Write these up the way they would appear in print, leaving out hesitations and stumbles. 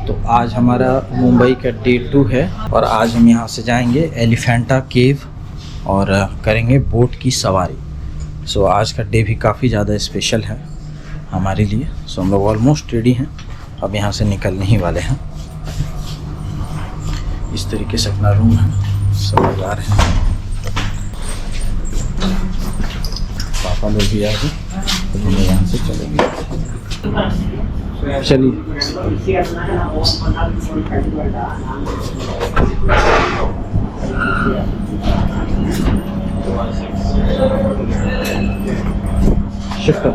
तो आज हमारा मुंबई का डे 2 है और आज हम यहाँ से जाएंगे एलिफेंटा केव और करेंगे बोट की सवारी। सो आज का डे भी काफ़ी ज़्यादा स्पेशल है हमारे लिए। सो हम लोग ऑलमोस्ट रेडी हैं, अब यहाँ से निकलने ही वाले हैं। इस तरीके से अपना रूम है, सब लोग आ रहे हैं, पापा लोग भी आ गए, तो हम यहाँ से चलेंगे। चलिए शुक्र।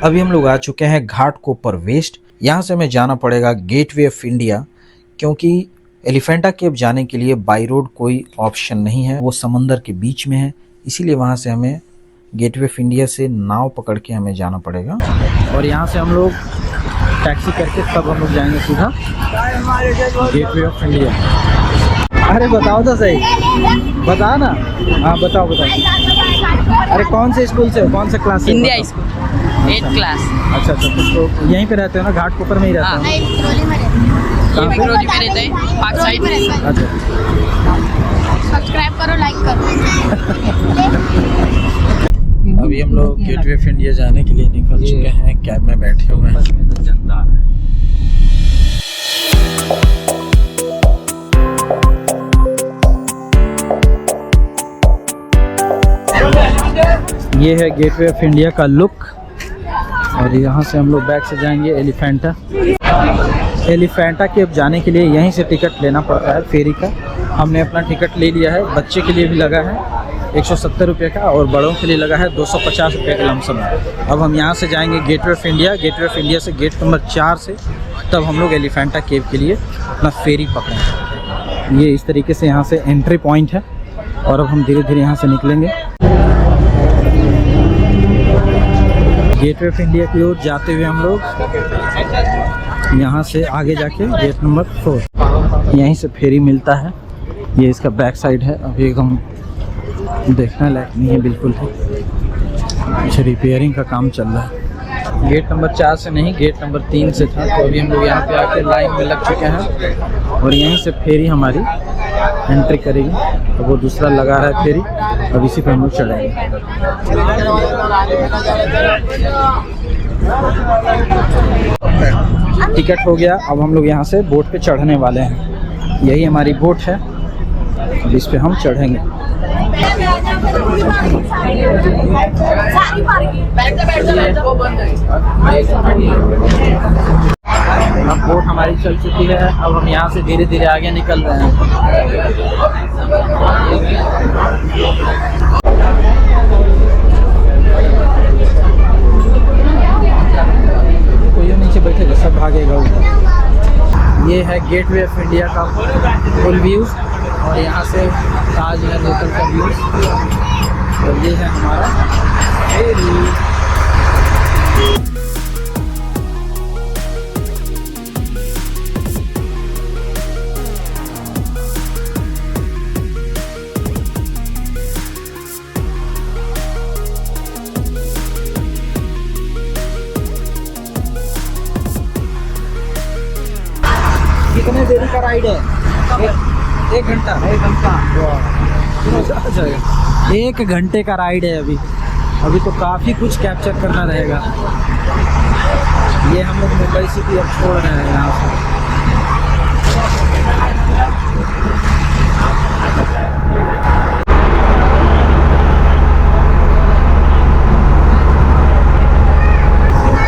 अभी हम लोग आ चुके हैं घाटकोपर वेस्ट। यहाँ से हमें जाना पड़ेगा गेटवे ऑफ इंडिया, क्योंकि एलिफेंटा केव जाने के लिए बाई रोड कोई ऑप्शन नहीं है, वो समंदर के बीच में है। इसीलिए वहाँ से हमें गेटवे ऑफ इंडिया से नाव पकड़ के हमें जाना पड़ेगा और यहाँ से हम लोग टैक्सी करके तब हम लोग जाएंगे सीधा गेटवे ऑफ इंडिया। अरे बताओ तो सही, बता ना। हाँ बताओ बताओ। अरे कौन से स्कूल से, कौन सा क्लास से? India school 8th class. अच्छा अच्छा, तो यहीं पे रहते हो ना, घाटकोपर में ही रहते हो? ये विक्रोली में रहते हैं, पार्क साइड। अच्छा, सब्सक्राइब करो, लाइक करो। अभी हम लोग गेटवे ऑफ इंडिया जाने के लिए निकल चुके हैं, कैब में बैठे हुए हैं। जनता ये है गेटवे ऑफ इंडिया का लुक और यहाँ से हम लोग बैक से जाएंगे एलिफेंटा। एलिफेंटा केव जाने के लिए यहीं से टिकट लेना पड़ता है फेरी का। हमने अपना टिकट ले लिया है, बच्चे के लिए भी लगा है 170 रुपये का और बड़ों के लिए लगा है 250 रुपये का लमसम। अब हम यहाँ से जाएंगे gateway of India. Gateway of India से गेट नंबर 4 से तब हम लोग एलिफेंटा केव के लिए अपना फेरी पकड़ेंगे। ये इस तरीके से यहाँ से एंट्री पॉइंट है और अब हम धीरे धीरे यहाँ से निकलेंगे गेटवे ऑफ इंडिया की ओर जाते हुए। हम लोग यहाँ से आगे जाके गेट नंबर 4 यहीं से फेरी मिलता है। ये इसका बैक साइड है, अभी एकदम देखने लायक नहीं है बिल्कुल ही, अच्छा रिपेयरिंग का काम चल रहा है। गेट नंबर 4 से नहीं, गेट नंबर 3 से था, तो अभी हम लोग यहाँ पे आके लाइन में लग चुके हैं और यहीं से फेरी हमारी एंट्री करेगी। तो वो दूसरा लगा रहा है फेरी, अब इसी पे हम लोग चढ़ेंगे। टिकट हो गया, अब हम लोग यहाँ से बोट पे चढ़ने वाले हैं। यही हमारी बोट है, अब इस पे हम चढ़ेंगे। अब बोट हमारी चल चुकी है, अब हम यहाँ से धीरे धीरे आगे निकल रहे हैं। कोई नीचे बैठेगा, सब भागेगा ऊपर। ये है गेटवे ऑफ इंडिया का फुल व्यू और यहाँ से ताजमहल होटल का व्यू और ये है हमारा फेरी। कितने देरी का राइड है? एक घंटा। 1 घंटे का राइड है अभी तो काफ़ी कुछ कैप्चर करना रहेगा। ये हम लोग मुंबई सिटी अब छोड़ रहे हैं यहाँ से।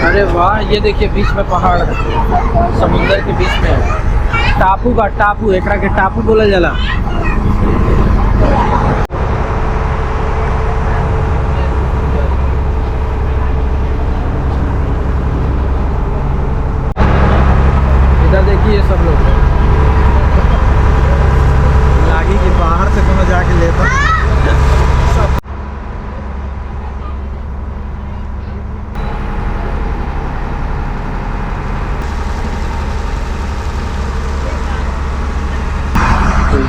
अरे वाह, ये देखिए बीच में पहाड़, समुंदर के बीच में है। टापू का टापू, एकरा के टापू बोला जाला। इधर देखिए सब लोग लागी कि बाहर से कोनो जाके लेता।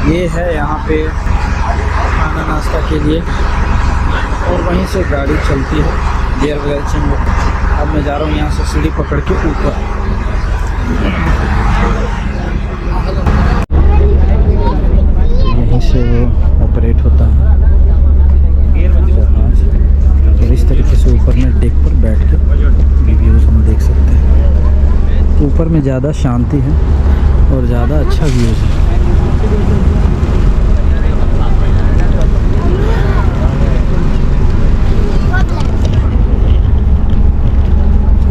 ये है यहाँ पे खाना नाश्ता के लिए और वहीं से गाड़ी चलती है। गियर वगैरह चेंज होता है। अब मैं जा रहा हूँ यहाँ से सीढ़ी पकड़ के ऊपर। यहीं से वो ऑपरेट होता है। और इस तरीके से ऊपर में डेक पर बैठ के व्यूज़ हम देख सकते हैं। ऊपर में ज़्यादा शांति है और ज़्यादा अच्छा व्यूज़ है।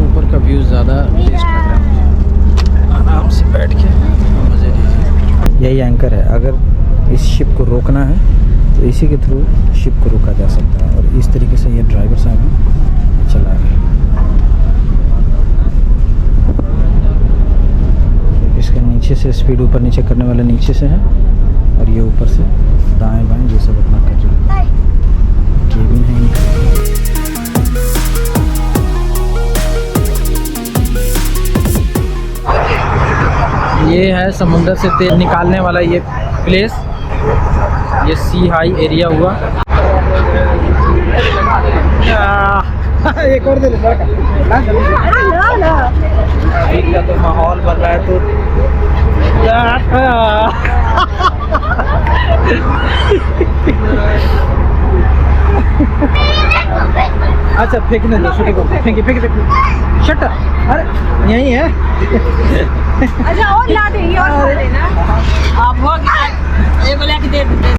ऊपर का व्यू ज़्यादा बेस्ट लग रहा है। आराम से बैठ के मज़े लीजिए। यही एंकर है। अगर इस शिप को रोकना है तो इसी के थ्रू शिप को रोका जा सकता है। और इस तरीके से ये ड्राइवर साहब हैं चला रहे हैं। इसके नीचे से स्पीड ऊपर नीचे करने वाला नीचे से है और ये ऊपर से दाएं बाएं ये सब अपना कर रहे हैं। केबिन है इनका। ये है समुंदर से तेल निकालने वाला ये प्लेस। ये सी हाई एरिया हुआ। एक और दे लो तो माहौल बन रहा है तो अच्छा फेंकने दो। फेंकी शटर। अरे यही है। अच्छा और ला देंगे और देना आप वो ये बोला कि दे देते। ये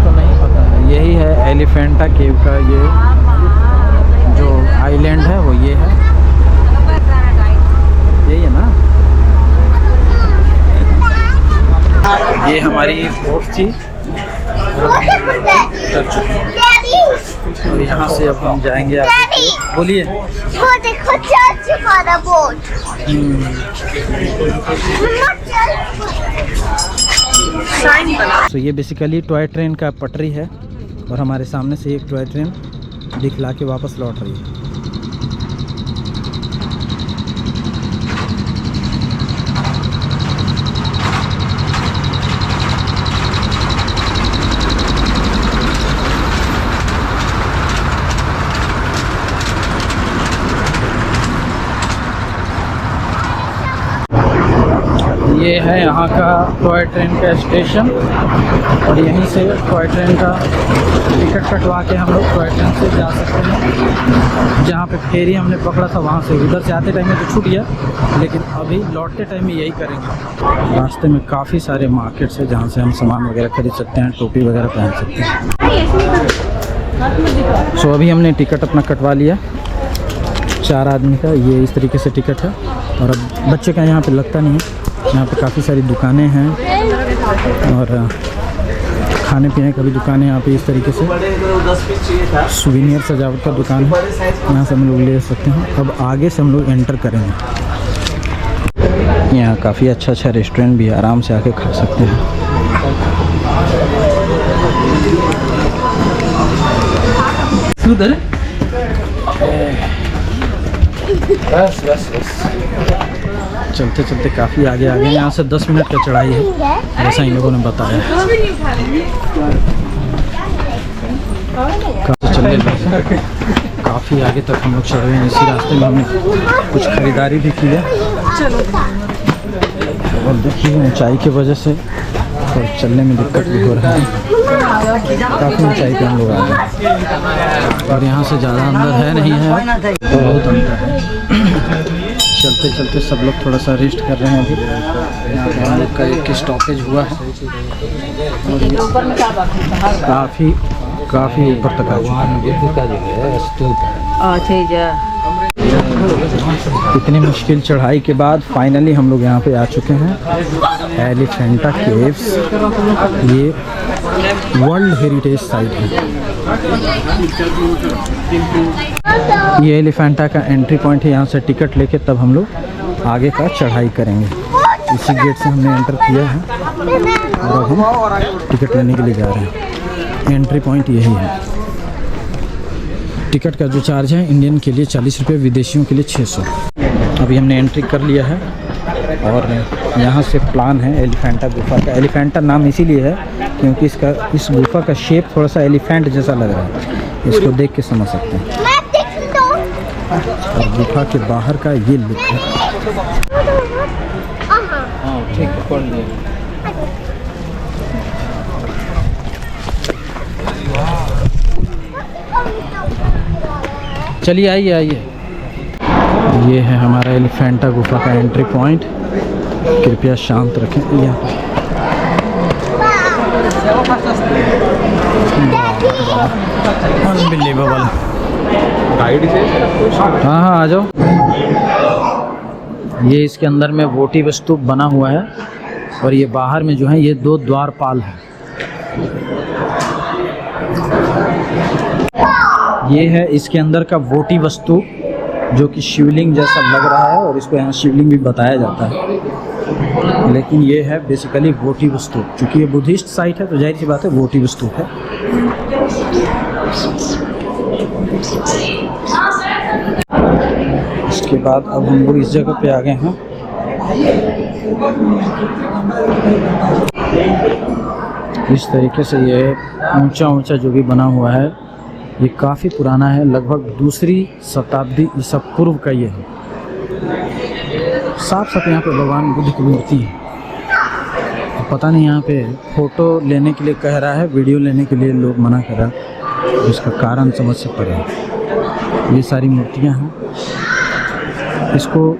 तो नहीं पता है। यही है एलिफेंटा केव का ये जो आइलैंड है वो ये है। यही है ना। ये हमारी बोट थी और यहाँ से अब हम जाएंगे आगे। बोलिए। देखो चल चुका था बोट। तो ये बेसिकली टॉय ट्रेन का पटरी है और हमारे सामने से एक टॉय ट्रेन दिखला के वापस लौट रही है। ये है यहाँ का टॉय ट्रेन का स्टेशन और यहीं से टॉय ट्रेन का टिकट कटवा के हम लोग टॉय ट्रेन से जा सकते हैं। जहाँ पे फेरी हमने पकड़ा था वहाँ से उधर से आते टाइम में तो छूट गया, लेकिन अभी लौटते टाइम में यही करेंगे। रास्ते में काफ़ी सारे मार्केट्स है जहाँ से हम सामान वगैरह खरीद सकते हैं, टोपी वगैरह पहन सकते हैं। सो अभी हमने टिकट अपना कटवा लिया 4 आदमी का। ये इस तरीके से टिकट है और अब बच्चे का यहाँ पे लगता नहीं है। यहाँ पे काफ़ी सारी दुकानें हैं और खाने पीने का भी दुकान है यहाँ पे। इस तरीके से सुवेनियर सजावट का दुकान है, यहाँ से हम लोग ले सकते हैं। अब आगे से हम लोग एंटर करेंगे। यहाँ काफ़ी अच्छा रेस्टोरेंट भी है, आराम से आके खा सकते हैं। उधर बस चलते चलते काफ़ी आगे आ गए। यहाँ से 10 मिनट का चढ़ाई है जैसा इन लोगों ने बताया। काफ़ी आगे तक हम लोग चढ़ रहे हैं। इसी रास्ते में हमने कुछ खरीदारी भी की है और देखिए ऊंचाई की वजह से और चलने में दिक्कत भी हो रहा है। काफ़ी ऊंचाई पे हम लोग आ गए और यहाँ से ज़्यादा अंदर है नहीं है, बहुत अंदर है। चलते चलते सब लोग थोड़ा सा रेस्ट कर रहे हैं। अभी यहाँ पे हम लोग का एक स्टॉपेज हुआ है और काफ़ी ऊपर तक आ चुका है। इतनी मुश्किल चढ़ाई के बाद फाइनली हम लोग यहाँ पे आ चुके हैं एलिफेंटा केव्स। ये वर्ल्ड हेरिटेज साइट है। ये एलिफेंटा का एंट्री पॉइंट है। यहाँ से टिकट लेके तब हम लोग आगे का चढ़ाई करेंगे। इसी गेट से हमने एंटर किया है और अब हम टिकट लेने के लिए जा रहे हैं। एंट्री पॉइंट यही है। टिकट का जो चार्ज है इंडियन के लिए 40 रुपये, विदेशियों के लिए 600। अभी हमने एंट्री कर लिया है और यहाँ से प्लान है एलिफेंटा गुफा का। एलिफेंटा नाम इसीलिए है क्योंकि इस गुफा का शेप थोड़ा सा एलिफेंट जैसा लग रहा है। इसको देख के समझ सकते हैं। और गुफा के बाहर का ये लुक है। हाँ ठीक है, पढ़ लिया। चलिए आइए आइए। ये है हमारा एलिफेंटा गुफा का एंट्री पॉइंट। कृपया शांत रखें यहाँ। अनबिलीवेबल। हाँ हाँ आ जाओ। ये इसके अंदर में वोटिव स्तूप बना हुआ है और ये बाहर में जो है ये 2 द्वारपाल है। ये है इसके अंदर का वोटिव स्तूप जो कि शिवलिंग जैसा लग रहा है और इसको यहाँ शिवलिंग भी बताया जाता है, लेकिन ये है बेसिकली वोटिव स्तूप। चूँकि ये बुद्धिस्ट साइट है तो जाहिर सी बात है वोटिव स्तूप है। इसके बाद अब हम लोग इस जगह पे आ गए हैं। इस तरीके से ये ऊंचा ऊंचा जो भी बना हुआ है ये काफ़ी पुराना है, लगभग 2री शताब्दी ईसा पूर्व का ये है। साफ साफ यहाँ पे भगवान बुद्ध की मूर्ति है। तो पता नहीं यहाँ पे फ़ोटो लेने के लिए कह रहा है, वीडियो लेने के लिए लोग मना कर रहा है, इसका कारण समझ सकते हैं। ये सारी मूर्तियाँ हैं, इसको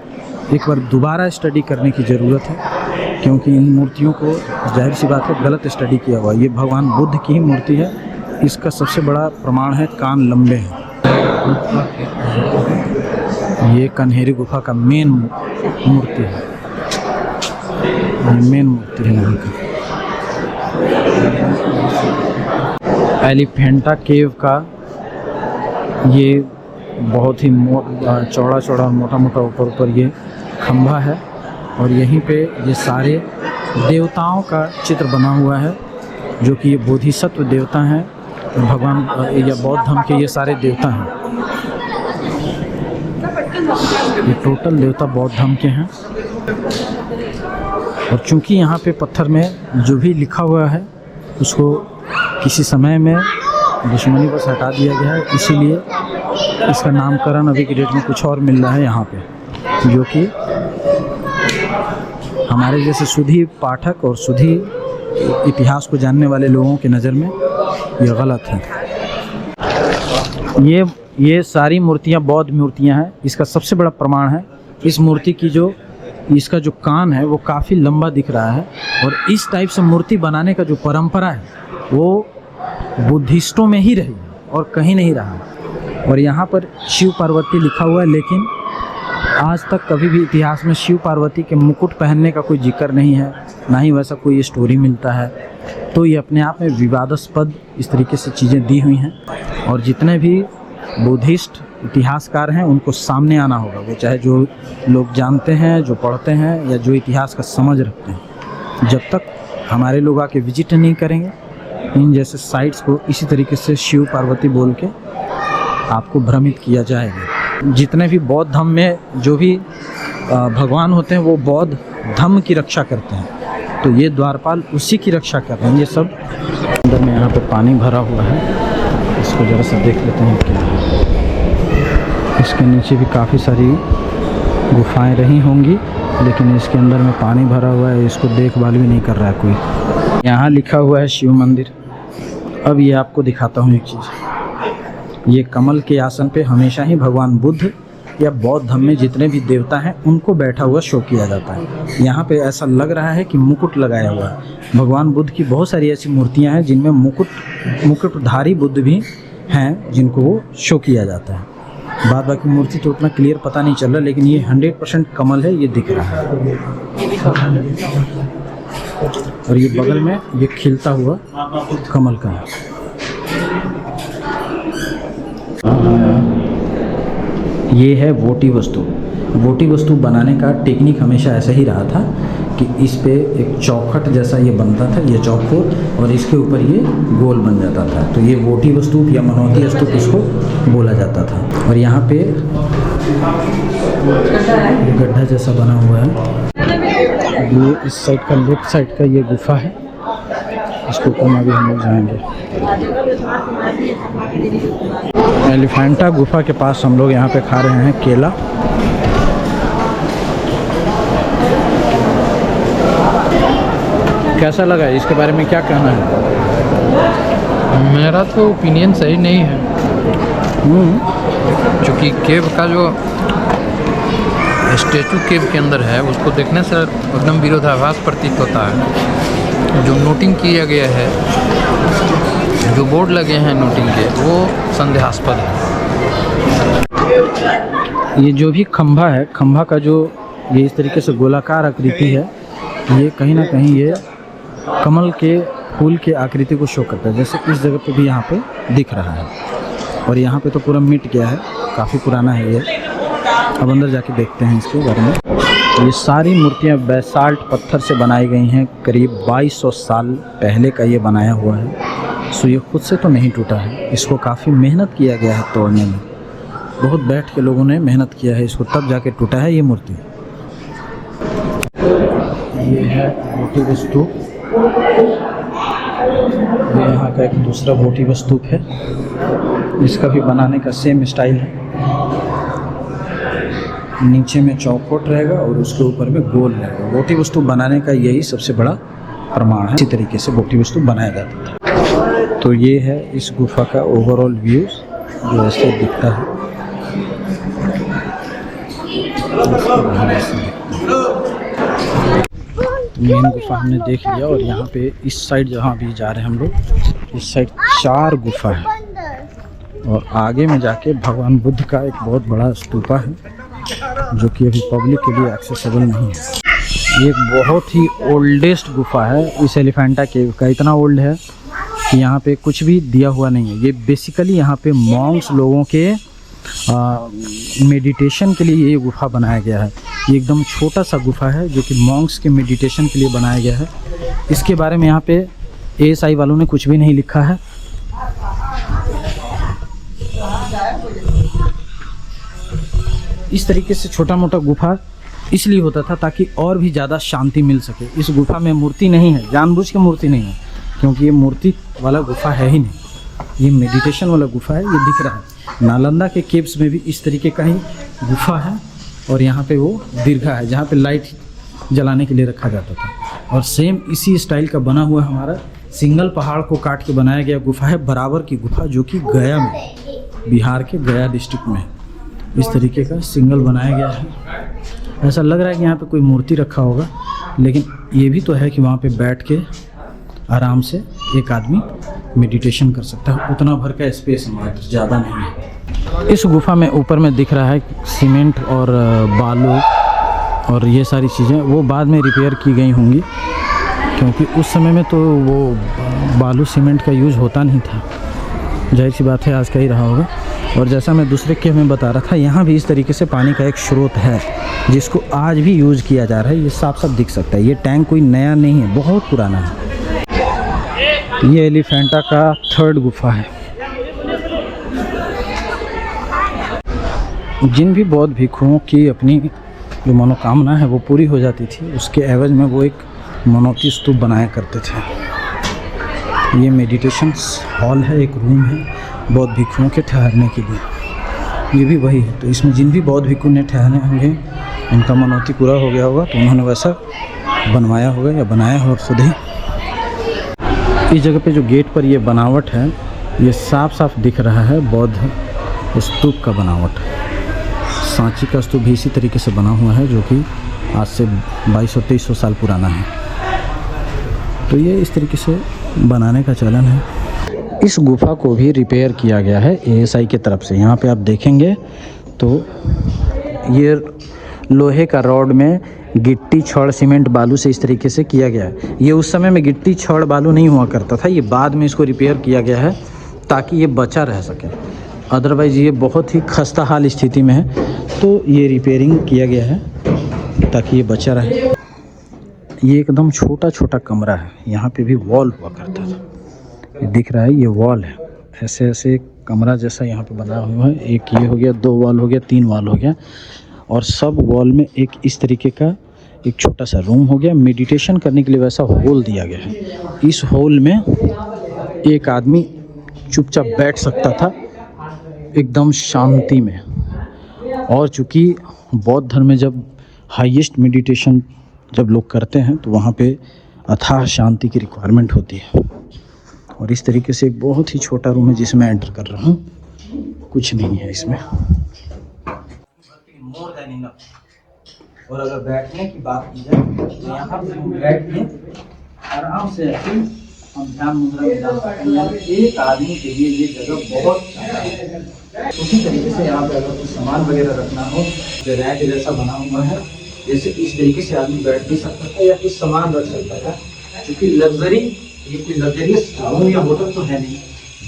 एक बार दोबारा स्टडी करने की ज़रूरत है, क्योंकि इन मूर्तियों को जाहिर सी बात है गलत स्टडी किया हुआ। ये भगवान बुद्ध की ही मूर्ति है। इसका सबसे बड़ा प्रमाण है कान लंबे हैं। ये कन्हेरी गुफा का मेन मूर्ति है, मेन मूर्ति है यहाँ की। एलिफेंटा केव का ये बहुत ही चौड़ा चौड़ा मोटा मोटा ऊपर ये खंभा है और यहीं पे ये सारे देवताओं का चित्र बना हुआ है, जो कि ये बोधिसत्व देवता हैं, भगवान या बौद्ध धर्म के ये सारे देवता हैं। ये टोटल देवता बौद्ध धर्म के हैं। और चूंकि यहाँ पे पत्थर में जो भी लिखा हुआ है उसको किसी समय में दुश्मनी पर हटा दिया गया है, इसीलिए इसका नामकरण अभी की डेट में कुछ और मिल रहा है यहाँ पे, जो कि हमारे जैसे सुधी पाठक और सुधी इतिहास को जानने वाले लोगों की नज़र में ये गलत है। ये सारी मूर्तियाँ बौद्ध मूर्तियाँ हैं। इसका सबसे बड़ा प्रमाण है इस मूर्ति की जो इसका जो कान है वो काफ़ी लंबा दिख रहा है, और इस टाइप से मूर्ति बनाने का जो परंपरा है वो बुद्धिस्टों में ही रही और कहीं नहीं रहा। और यहाँ पर शिव पार्वती लिखा हुआ है, लेकिन आज तक कभी भी इतिहास में शिव पार्वती के मुकुट पहनने का कोई जिक्र नहीं है, ना ही वैसा कोई स्टोरी मिलता है। तो ये अपने आप में विवादास्पद इस तरीके से चीज़ें दी हुई हैं, और जितने भी बुद्धिस्ट इतिहासकार हैं उनको सामने आना होगा, वो चाहे जो लोग जानते हैं, जो पढ़ते हैं, या जो इतिहास का समझ रखते हैं। जब तक हमारे लोग आके विजिट नहीं करेंगे इन जैसे साइट्स को, इसी तरीके से शिव पार्वती बोल के आपको भ्रमित किया जाएगा। जितने भी बौद्ध धर्म में जो भी भगवान होते हैं वो बौद्ध धर्म की रक्षा करते हैं, तो ये द्वारपाल उसी की रक्षा कर रहे हैं। ये सब अंदर में यहाँ पे पानी भरा हुआ है, इसको ज़रा सा देख लेते हैं क्या है। इसके नीचे भी काफ़ी सारी गुफाएं रही होंगी, लेकिन इसके अंदर में पानी भरा हुआ है, इसको देखभाल भी नहीं कर रहा है कोई। यहाँ लिखा हुआ है शिव मंदिर। अब ये आपको दिखाता हूँ एक चीज़। ये कमल के आसन पे हमेशा ही भगवान बुद्ध या बौद्ध धर्म में जितने भी देवता हैं उनको बैठा हुआ शो किया जाता है। यहाँ पे ऐसा लग रहा है कि मुकुट लगाया हुआ है। भगवान बुद्ध की बहुत सारी ऐसी मूर्तियाँ हैं जिनमें मुकुटधारी बुद्ध भी हैं, जिनको शो किया जाता है। बाद बाकी मूर्ति तो उतना क्लियर पता नहीं चल रहा, लेकिन ये 100% कमल है, ये दिख रहा है। और ये बगल में ये खिलता हुआ कमल का है। ये है वोटिव स्तूप। वोटिव स्तूप बनाने का टेक्निक हमेशा ऐसा ही रहा था कि इस पे एक चौखट जैसा ये बनता था, ये चौकोर, और इसके ऊपर ये गोल बन जाता था। तो ये वोटिव स्तूप या मनौती स्तूप इसको बोला जाता था। और यहाँ पे गड्ढा जैसा बना हुआ है। ये इस साइड का लेफ्ट साइड का ये गुफा है, इसके ऊपर में भी हम लोग जाएंगे। एलिफेंटा गुफा के पास हम लोग यहाँ पे खा रहे हैं केला। कैसा लगा, इसके बारे में क्या कहना है? मेरा तो ओपिनियन सही नहीं है, क्योंकि केव का जो स्टेचू केव के अंदर है उसको देखने से एकदम विरोधाभास प्रतीत होता है। जो नोटिंग किया गया है, जो बोर्ड लगे हैं नोटिंग के, वो संदेहास्पद है। ये जो भी खंभा है, खंभा का जो ये इस तरीके से गोलाकार आकृति है, ये कहीं ना कहीं ये कमल के फूल के आकृति को शो करता है, जैसे इस जगह पे भी यहाँ पे दिख रहा है। और यहाँ पे तो पूरा मिट गया है, काफ़ी पुराना है ये। अब अंदर जाके देखते हैं इसके बारे में। ये सारी मूर्तियाँ बेसाल्ट पत्थर से बनाई गई हैं। करीब 2200 साल पहले का ये बनाया हुआ है। सो ये खुद से तो नहीं टूटा है, इसको काफ़ी मेहनत किया गया है तोड़ने में। बहुत बैठ के लोगों ने मेहनत किया है इसको, तब जाके टूटा है ये मूर्ति। ये है भोटिव स्तूप। ये यहाँ का एक दूसरा भोटिव स्तूप है, इसका भी बनाने का सेम स्टाइल है। नीचे में चौकोट रहेगा और उसके ऊपर में गोल रहेगा। भोटिव स्तूप बनाने का यही सबसे बड़ा प्रमाण है। इसी तरीके से भोटिव स्तूप बनाया जाता था। तो ये है इस गुफा का ओवरऑल व्यू, जो ऐसे दिखता है। मेन गुफा हमने देख लिया, और यहाँ पे इस साइड जहाँ भी जा रहे हैं हम लोग, इस साइड 4 गुफा है। और आगे में जाके भगवान बुद्ध का एक बहुत बड़ा स्तूपा है, जो कि अभी पब्लिक के लिए एक्सेसिबल नहीं है। ये एक बहुत ही ओल्डेस्ट गुफा है इस एलिफेंटा केव का। इतना ओल्ड है कि यहाँ पे कुछ भी दिया हुआ नहीं है। ये बेसिकली यहाँ पे मॉन्क्स लोगों के मेडिटेशन के लिए ये गुफा बनाया गया है। ये एकदम छोटा सा गुफा है जो कि मॉन्क्स के मेडिटेशन के लिए बनाया गया है। इसके बारे में यहाँ पे ASI वालों ने कुछ भी नहीं लिखा है। इस तरीके से छोटा मोटा गुफा इसलिए होता था ताकि और भी ज़्यादा शांति मिल सके। इस गुफा में मूर्ति नहीं है, जानबूझ के मूर्ति नहीं है, क्योंकि ये मूर्ति वाला गुफा है ही नहीं, ये मेडिटेशन वाला गुफा है। ये दिख रहा है नालंदा के केव्स में भी इस तरीके का ही गुफा है, और यहाँ पे वो दीर्घा है जहाँ पे लाइट जलाने के लिए रखा जाता था। और सेम इसी स्टाइल का बना हुआ हमारा सिंगल पहाड़ को काट के बनाया गया गुफा है, बराबर की गुफा, जो कि गया में, बिहार के गया डिस्ट्रिक्ट में इस तरीके का सिंगल बनाया गया है। ऐसा लग रहा है कि यहाँ पे कोई मूर्ति रखा होगा, लेकिन ये भी तो है कि वहाँ पे बैठ के आराम से एक आदमी मेडिटेशन कर सकता है। उतना भर का स्पेस है, ज़्यादा नहीं है। इस गुफा में ऊपर में दिख रहा है सीमेंट और बालू और ये सारी चीज़ें, वो बाद में रिपेयर की गई होंगी, क्योंकि उस समय में तो वो बालू सीमेंट का यूज़ होता नहीं था। जाहिर सी बात है आज का ही रहा होगा। और जैसा मैं दूसरे केव में बता रहा था, यहाँ भी इस तरीके से पानी का एक स्रोत है जिसको आज भी यूज़ किया जा रहा है। ये साफ साफ दिख सकता है। ये टैंक कोई नया नहीं है, बहुत पुराना है। ये एलिफेंटा का 3rd गुफा है। जिन भी बौद्ध भिक्षुओं की अपनी जो मनोकामना है वो पूरी हो जाती थी, उसके एवज में वो एक मनोती स्तूप बनाया करते थे। ये मेडिटेशन हॉल है, एक रूम है बौद्ध भिक्षुओं के ठहरने के लिए। ये भी वही है। तो इसमें जिन भी बौद्ध भिक्षु ने ठहरने होंगे, उनका मनोती पूरा हो गया होगा, तो उन्होंने वैसा बनवाया होगा या बनाया होगा खुद ही। इस जगह पे जो गेट पर ये बनावट है, ये साफ साफ दिख रहा है बौद्ध स्तूप का बनावट। सांची का स्तूप भी इसी तरीके से बना हुआ है, जो कि आज से 2200-2300 साल पुराना है। तो ये इस तरीके से बनाने का चलन है। इस गुफा को भी रिपेयर किया गया है ASI की तरफ से। यहाँ पे आप देखेंगे तो ये लोहे का रॉड में गिट्टी, छड़, सीमेंट, बालू से इस तरीके से किया गया है। ये उस समय में गिट्टी, छड़, बालू नहीं हुआ करता था। ये बाद में इसको रिपेयर किया गया है ताकि ये बचा रह सके। अदरवाइज़ ये बहुत ही खस्ता हाल स्थिति में है, तो ये रिपेयरिंग किया गया है ताकि ये बचा रहे। ये एकदम छोटा छोटा कमरा है। यहाँ पे भी वॉल हुआ करता था। ये दिख रहा है, ये वॉल है। ऐसे ऐसे कमरा जैसा यहाँ पे बना हुआ है। एक ये हो गया, 2 वॉल हो गया, 3 वॉल हो गया, और सब वॉल में एक इस तरीके का एक छोटा सा रूम हो गया। मेडिटेशन करने के लिए वैसा हॉल दिया गया है। इस हॉल में एक आदमी चुपचाप बैठ सकता था एकदम शांति में। और चूँकि बौद्ध धर्म में जब हाईएस्ट मेडिटेशन जब लोग करते हैं तो वहाँ पे अथाह शांति की रिक्वायरमेंट होती है। और इस तरीके से एक बहुत ही छोटा रूम है जिसमें एंटर कर रहा हूँ। कुछ नहीं है इसमें। और अगर बैठने की बात की जाए तो यहाँ पे हम बैठ के आराम से हम ध्यान मुद्रा में जा सकते हैं। एक आदमी के लिए ये जगह बहुत है। उसी तरीके से यहाँ पे अगर कुछ सामान वगैरह रखना हो जो रैक जैसा बना हुआ है, जैसे इस तरीके से आदमी बैठ भी सकता था या कुछ सामान रख सकता था। क्योंकि लग्जरी, ये कोई लग्जरियस रूम या होटल तो है नहीं,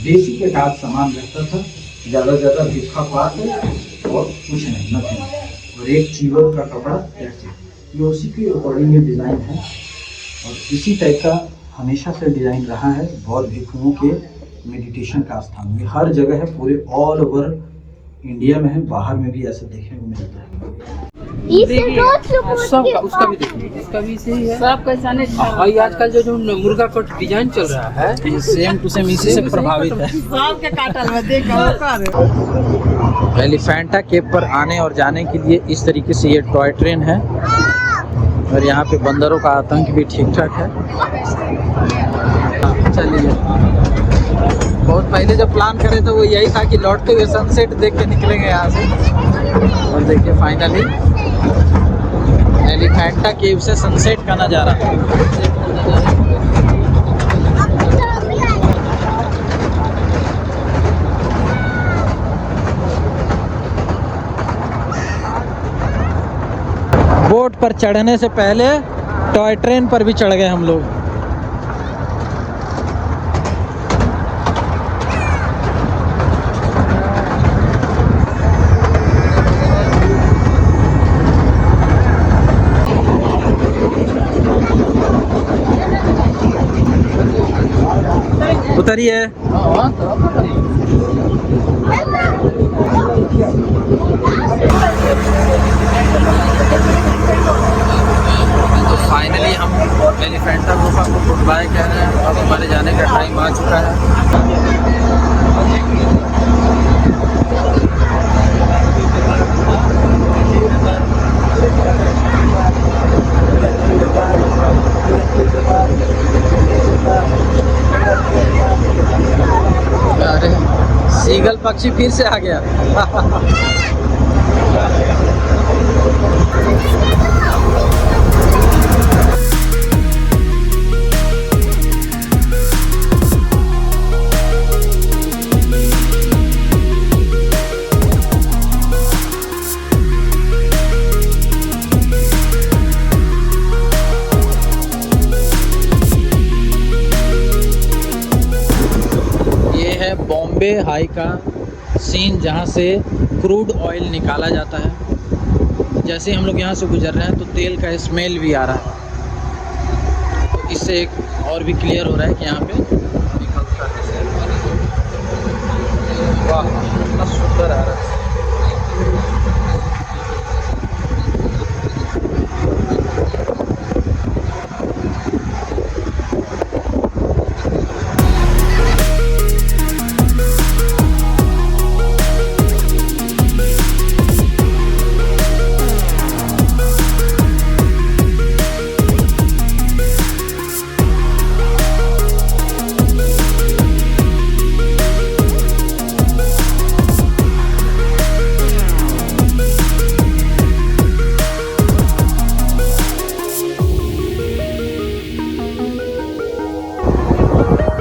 बेसिक के साथ सामान रखता था। ज़्यादा ज़्यादा भिक्खा पात और कुछ नहीं, नथिंग। और एक चीवर का कपड़ा ऐसे, ये उसी के अकॉर्डिंग ये डिज़ाइन है। और इसी टाइप का हमेशा से डिज़ाइन रहा है बौद्ध भिक्षुओं के मेडिटेशन का स्थान में। हर जगह है, पूरे ऑल ओवर इंडिया में है, बाहर में भी ऐसा देखने को मिलता है। सबका उसका भी देखिए, इसका भी सही है। सब कैसा नहीं आजकल जो मुर्गा कट डिजाइन चल रहा है सेम टू सेम इसी से प्रभावित है। सबके काटल में देखो। एलिफेंटा केव पर आने और जाने के लिए इस तरीके से ये टॉय ट्रेन है। और यहाँ पे बंदरों का आतंक भी ठीक ठाक है। चलिए, बहुत पहले जब प्लान करे तो वो यही था कि लौटते हुए सनसेट देख के निकलेंगे यहाँ से। और देखिए फाइनली एलिफेंटा केव से सनसेट का नज़ारा। बोट पर चढ़ने से पहले टॉय ट्रेन पर भी चढ़ गए हम लोग। उतरिए। तो फाइनली हम एलिफेंटा गुफा को गुड बाय कह रहे हैं। अब हमारे जाने का टाइम आ चुका है। अरे सीगल पक्षी फिर से आ गया। बॉम्बे हाई का सीन जहाँ से क्रूड ऑयल निकाला जाता है। जैसे हम लोग यहाँ से गुजर रहे हैं तो तेल का स्मेल भी आ रहा है। तो इससे एक और भी क्लियर हो रहा है कि यहाँ पे निकलता है। वाह, कितना सुंदर आ रहा है।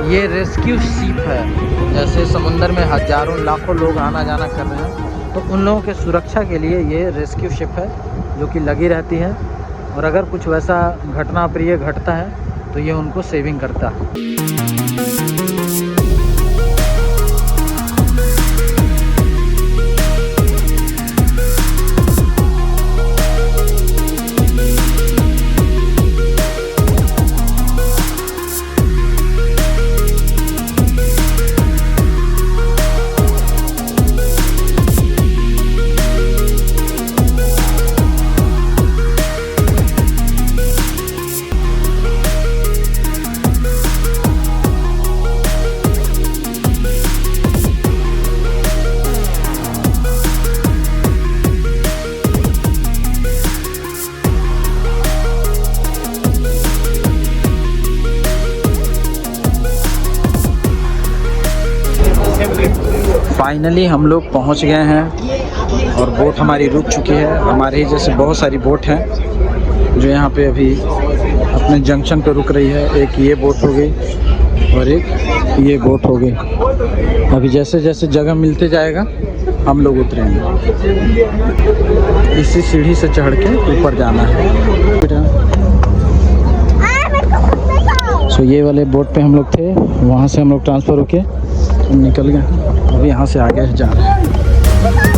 ये रेस्क्यू शिप है। जैसे समुंदर में हजारों लाखों लोग आना जाना कर रहे हैं, तो उन लोगों के सुरक्षा के लिए ये रेस्क्यू शिप है जो कि लगी रहती है। और अगर कुछ वैसा घटना प्रिय घटता है तो ये उनको सेविंग करता है। फाइनली हम लोग पहुंच गए हैं और बोट हमारी रुक चुकी है। हमारे ही जैसे बहुत सारी बोट हैं जो यहाँ पे अभी अपने जंक्शन पे रुक रही है। एक ये बोट हो गई और एक ये बोट हो गई। अभी जैसे जैसे जगह मिलते जाएगा हम लोग उतरेंगे। इसी सीढ़ी से चढ़ के ऊपर जाना है। सो ये वाले बोट पे हम लोग थे, वहाँ से हम लोग ट्रांसफ़र होके हम निकल गए। अभी यहाँ से आगे जा रहे हैं।